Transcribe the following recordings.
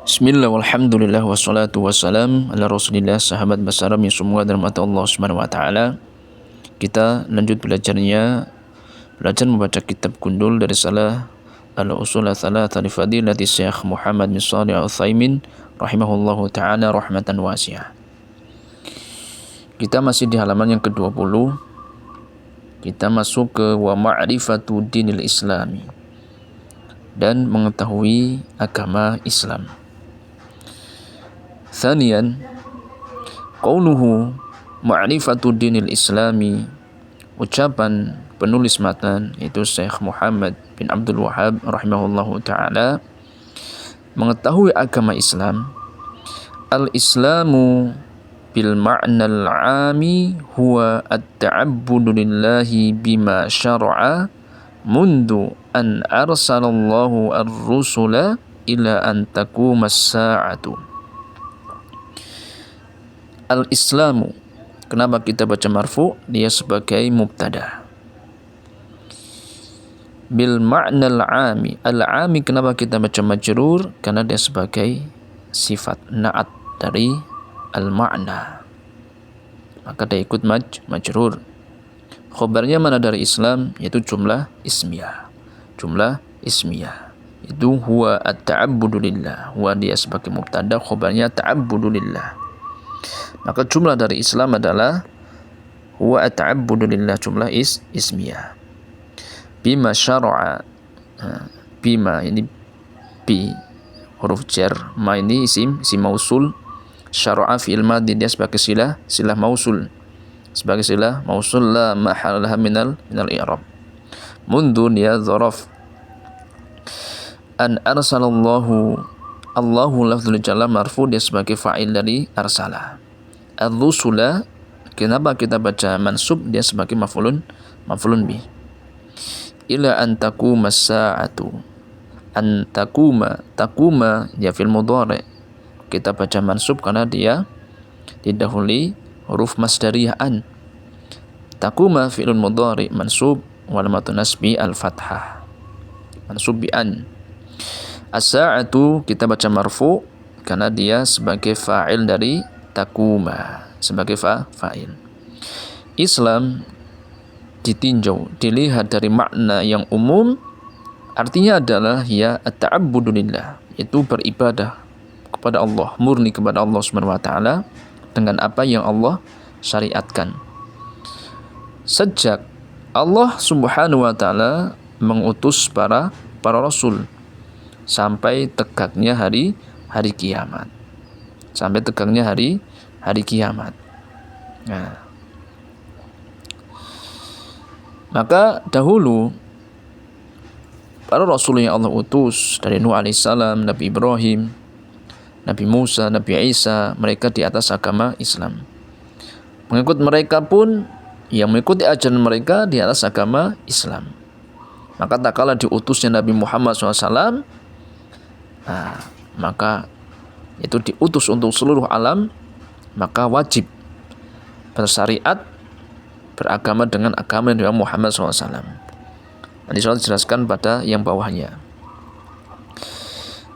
Bismillah, walhamdulillah, wassalatu wassalam ala rasulillah, sahabat besar yang semua dirahmati Allah subhanahu wa ta'ala. Kita lanjut belajar membaca kitab Gundul dari salah al-usul tsalatsa li fadilati Syekh Muhammad bin Shalih Al-Utsaimin rahimahullahu ta'ala rahmatan wasi'ah. Kita masih di halaman yang ke-20. Kita masuk ke wa ma'rifatu dinil islami, dan mengetahui agama Islam. Thaniyan, qauluhu ma'rifatu dinil islami, ucapan penulis matan itu Syekh Muhammad bin Abdul Wahhab rahimahullahu ta'ala, mengetahui agama Islam. Al-islamu bil ma'nal 'ami huwa at-ta'abbudu lillahi bima syara'a mundu an arsalallahu ar-rusula ila an taqumas sa'atu. Al-islamu, kenapa kita baca marfu? Dia sebagai mubtada. Bil ma'nal 'ami, al-'ami kenapa kita baca majrur? Karena dia sebagai sifat na'at dari al-ma'na, maka dia ikut majrur. Khobarnya mana dari Islam? Yaitu jumlah ismiyah. Jumlah ismiyah itu huwa at-ta'abbudu lillah. Huwa dia sebagai mubtada, khobarnya ta'abbudu lillah. Maka jumlah dari Islam adalah huwa at-ta'abbudu lillah, jumlah ismiyah. Bima syara'a, bima ini bi huruf jar, ma ini isim mausul, syara'a fi'il madhi dia sebagai silah mausul, la mahalaha minal i'rab. Mundu dia dzaraf. An arsalallahu, Allahu lafzul jalal marfu, dia sebagai fa'il dari arsala. Ar-rusula, kenapa kita baca mansub? Dia sebagai maf'ulun bih. Ila an taquma as-sa'atu, an taquma dia fil mudhari', kita baca mansub karena dia didahului huruf masdariyah an. Taquma fi'lun mudhari' mansub wa alamatu nasbi al-fathah, mansub bi an. As-sa'atu kita baca marfu karena dia sebagai fa'il dari taquma, sebagai fa'il. Islam ditinjau, dilihat dari makna yang umum, artinya adalah ya at-ta'abbudu lillah, itu beribadah kepada Allah, murni kepada Allah Subhanahu wa taala dengan apa yang Allah syariatkan. Sejak Allah Subhanahu wa taala mengutus para rasul sampai tegaknya hari kiamat. Sampai tegaknya hari kiamat. Nah, maka dahulu para rasul yang Allah utus dari Nuh alaihissalam, Nabi Ibrahim, Nabi Musa, Nabi Isa, mereka di atas agama Islam. Mengikut mereka pun yang mengikuti ajaran mereka di atas agama Islam. Maka tak kala diutusnya Nabi Muhammad SAW, maka itu diutus untuk seluruh alam, maka wajib bersyariat, beragama dengan agama Nabi Muhammad SAW. Nanti saya jelaskan pada yang bawahnya.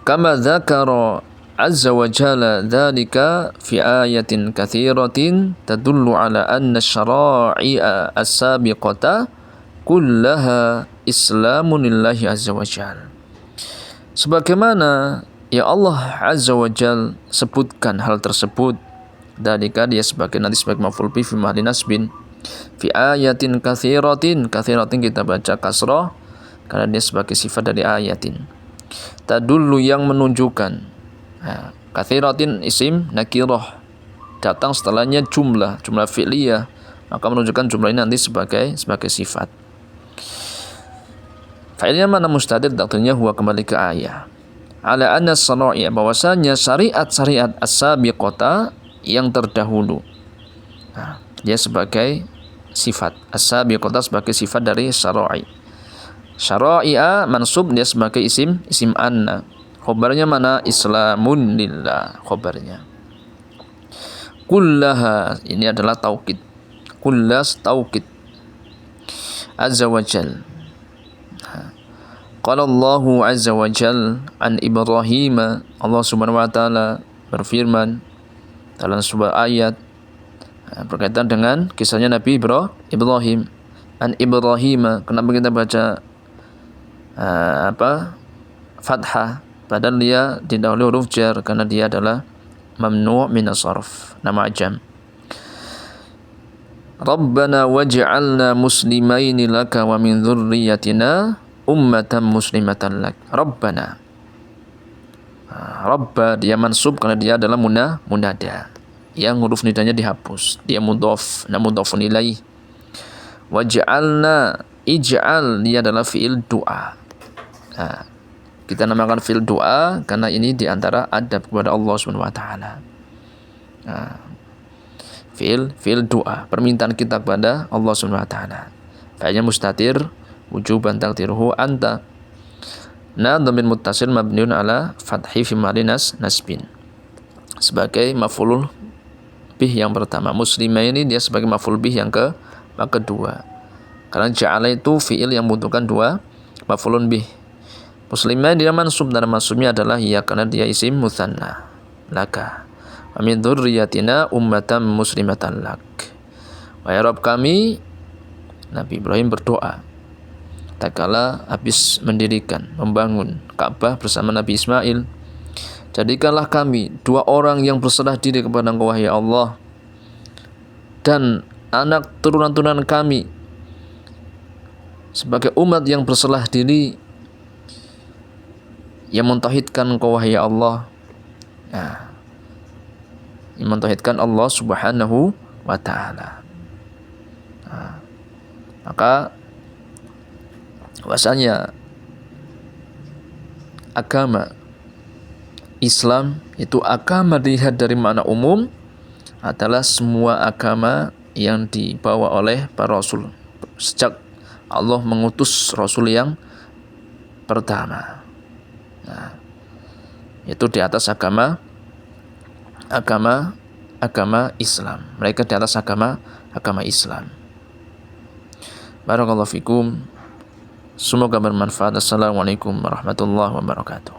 Kama dzakara azza wa jalla dzalika fi ayatin katsiratin tadullu ala anna syara'i'a as-sabiqata kullaha islamun lillahi azza wa jalla. Sebagaimana ya Allah azza wa jalla sebutkan hal tersebut, dzalika dia sebagai maf'ul bi fi mahalli nasbin. Fi ayatin katsiratin kita baca kasrah karena dia sebagai sifat dari ayatin. Tadullu yang menunjukkan. Katsiratin isim nakirah, datang setelahnya jumlah fi'liyah, maka menunjukkan jumlah ini nanti sebagai sifat. Fa'ilnya mana mustatir, takdirnya huwa kembali ke ayat. Ala anna syara'i, bahwasanya syariat as-sabiqata yang terdahulu. Dia sebagai sifat, as-sabiqata sebagai sifat dari syara'i. Syara'i'a mansub, dia sebagai isim anna. Khobarnya mana? Islamun lillah, khobarnya. Kullaha, ini adalah taukid. Kullas taukid. Azza wa jal. Qala Allahu azza wa jal an Ibrahim, Allah subhanahu wa ta'ala berfirman dalam sebuah ayat berkaitan dengan kisahnya Nabi Ibrahim. An Ibrahim, kenapa kita baca fathah padahal dia didahului huruf jar, karena dia adalah mamnu' min as-sarf, nama ajam. Rabbana waj'alna muslimaini laka wa min dzurriyyatina ummatan muslimatan lak. Rabbana, Rabba dia mansub karena dia adalah munada yang huruf nidanya dihapus, dia mudhaf, namun mudhafun ilaih. Waj'alna, ij'al dia adalah fi'il doa. Kita namakan fi'il doa karena ini diantara adab kepada Allah Subhanahu wa taala. Fi'il doa, permintaan kita kepada Allah Subhanahu wa taala. Fa'ilnya mustatir wujuban taqdiruhu anta. Dhamir muttasil mabniun ala fathi fi mahalli nasbin, sebagai maf'ul bih yang pertama. Muslimah ini dia sebagai maf'ul bih yang kedua. Karena ja'ala itu fi'il yang membutuhkan dua maf'ulun bih. Muslimah dia mansub, dan mansubnya adalah ya karena dia isim mutsanna laka. Wa min dzurriyyatina ummatan muslimatan lak. Wahai Rabb kami, Nabi Ibrahim berdoa tatkala habis membangun Ka'bah bersama Nabi Ismail, jadikanlah kami dua orang yang berserah diri kepada Engkau wahai Allah, dan anak turunan-turunan kami sebagai umat yang berserah diri yang mentauhidkan Engkau wahai Allah, yang mentauhidkan Allah Subhanahu wa ta'ala. Maka bahwasanya agama Islam itu agama dilihat dari makna umum adalah semua agama yang dibawa oleh para rasul sejak Allah mengutus rasul yang pertama. Itu di atas agama Islam. Mereka di atas agama Islam. Barakallahu fikum. Semoga bermanfaat. Assalamualaikum warahmatullahi wabarakatuh.